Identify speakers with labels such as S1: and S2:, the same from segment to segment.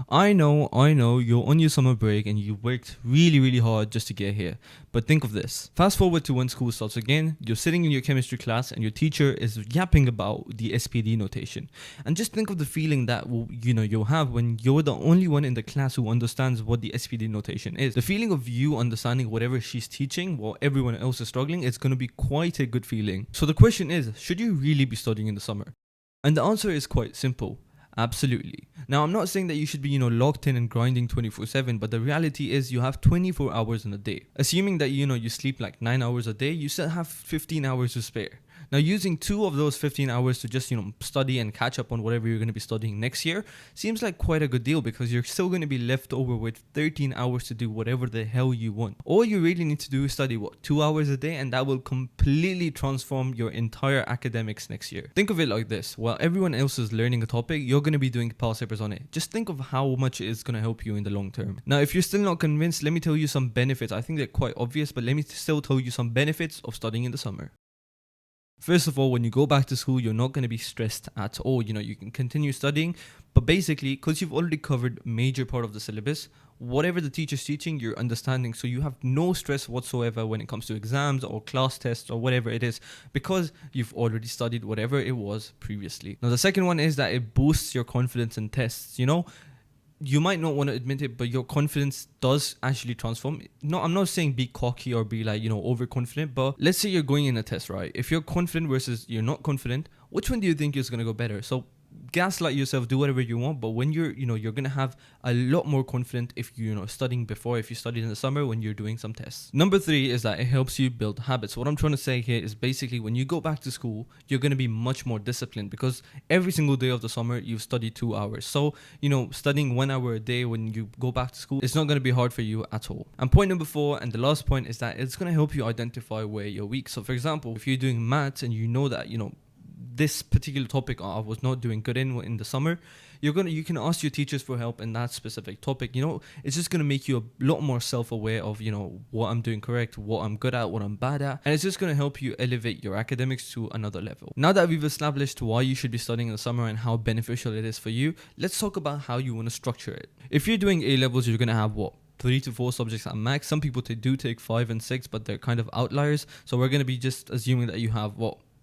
S1: I know, you're on your summer break and you worked really, really hard just to get here. But think of this. Fast forward to when school starts again, you're sitting in your chemistry class and your teacher is yapping about the SPD notation. And just think of the feeling that you'll have when you're the only one in the class who understands what the SPD notation is. The feeling of you understanding whatever she's teaching while everyone else is struggling is going to be quite a good feeling. So the question is, should you really be studying in the summer? And the answer is quite simple. Absolutely. Now, I'm not saying that you should be, locked in and grinding 24/7, but the reality is you have 24 hours in a day. Assuming that, you sleep like 9 hours a day, you still have 15 hours to spare. Now, using 2 of those 15 hours to just, study and catch up on whatever you're going to be studying next year seems like quite a good deal because you're still going to be left over with 13 hours to do whatever the hell you want. All you really need to do is study, 2 hours a day, and that will completely transform your entire academics next year. Think of it like this. While everyone else is learning a topic, you're going to be doing past papers on it. Just think of how much it's going to help you in the long term. Now, if you're still not convinced, let me tell you some benefits. I think they're quite obvious, but let me still tell you some benefits of studying in the summer. First of all, when you go back to school, you're not going to be stressed at all. You can continue studying, but basically, because you've already covered major part of the syllabus, whatever the teacher's teaching, you're understanding. So you have no stress whatsoever when it comes to exams or class tests or whatever it is, because you've already studied whatever it was previously. Now, the second one is that it boosts your confidence in tests. You might not want to admit it, but your confidence does actually transform. No, I'm not saying be cocky or be overconfident, but let's say you're going in a test, right? If you're confident versus you're not confident, which one do you think is going to go better? So gaslight yourself, do whatever you want, but when you're going to have a lot more confident if you're studying before, if you studied in the summer when you're doing some tests. Number 3 is that it helps you build habits. What I'm trying to say here is basically when you go back to school, you're going to be much more disciplined because every single day of the summer you've studied 2 hours. So studying 1 hour a day when you go back to school, it's not going to be hard for you at all. And point number 4, and the last point, is that it's going to help you identify where you're weak. So for example, if you're doing maths and you know that this particular topic I was not doing good in the summer, you can ask your teachers for help in that specific topic. It's just going to make you a lot more self-aware of what I'm doing correct, what I'm good at, what I'm bad at, and it's just going to help you elevate your academics to another level. Now that we've established why you should be studying in the summer and how beneficial it is for you, let's talk about how you want to structure it. If you're doing A-levels, you're going to have 3 to 4 subjects at max. Some people do take 5 and 6, but they're kind of outliers, so we're going to be just assuming that you have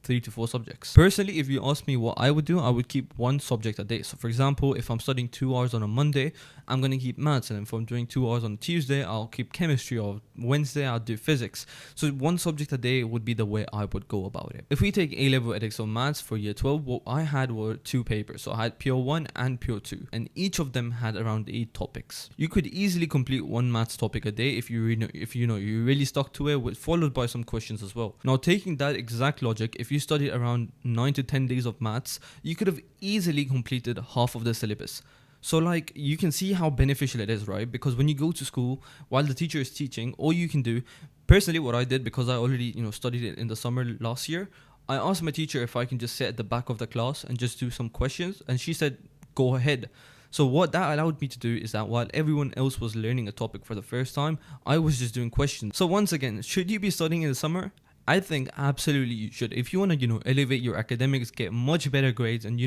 S1: 3 to 4 subjects. Personally, if you ask me what I would do, I would keep 1 subject a day. So for example, if I'm studying 2 hours on a Monday, I'm going to keep maths, and if I'm doing 2 hours on Tuesday, I'll keep chemistry, or Wednesday I'll do physics. So 1 subject a day would be the way I would go about it. If we take A-level ethics or maths for year 12, what I had were 2 papers. So I had Pure 1 and Pure 2, and each of them had around 8 topics. You could easily complete 1 maths topic a day if you really stuck to it, followed by some questions as well. Now, taking that exact logic, if you studied around 9 to 10 days of maths, you could have easily completed half of the syllabus. So you can see how beneficial it is, right? Because when you go to school, while the teacher is teaching, all you can do, personally what I did, because I already studied it in the summer last year, I asked my teacher if I can just sit at the back of the class and just do some questions, and she said go ahead. So what that allowed me to do is that while everyone else was learning a topic for the first time, I was just doing questions. So once again, should you be studying in the summer? I think absolutely you should. If you want to, elevate your academics, get much better grades, and,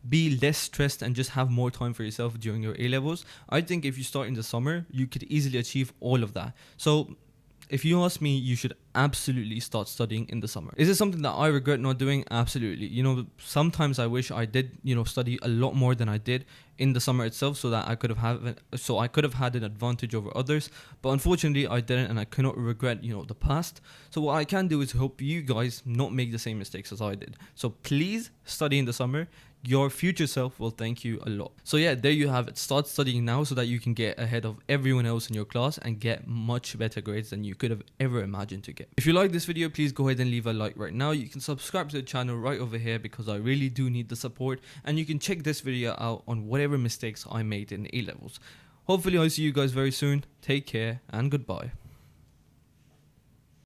S1: be less stressed and just have more time for yourself during your A-levels, I think if you start in the summer, you could easily achieve all of that. So if you ask me, you should absolutely start studying in the summer. Is it something that I regret not doing? Absolutely. Sometimes I wish I did, study a lot more than I did in the summer itself, so that I could have had an advantage over others. But unfortunately, I didn't, and I cannot regret, the past. So what I can do is help you guys not make the same mistakes as I did. So please study in the summer. Your future self will thank you a lot. So yeah, there you have it. Start studying now so that you can get ahead of everyone else in your class and get much better grades than you could have ever imagined to get. If you like this video, please go ahead and leave a like right now. You can subscribe to the channel right over here because I really do need the support, and you can check this video out on whatever mistakes I made in A-levels. Hopefully I'll see you guys very soon. Take care and goodbye.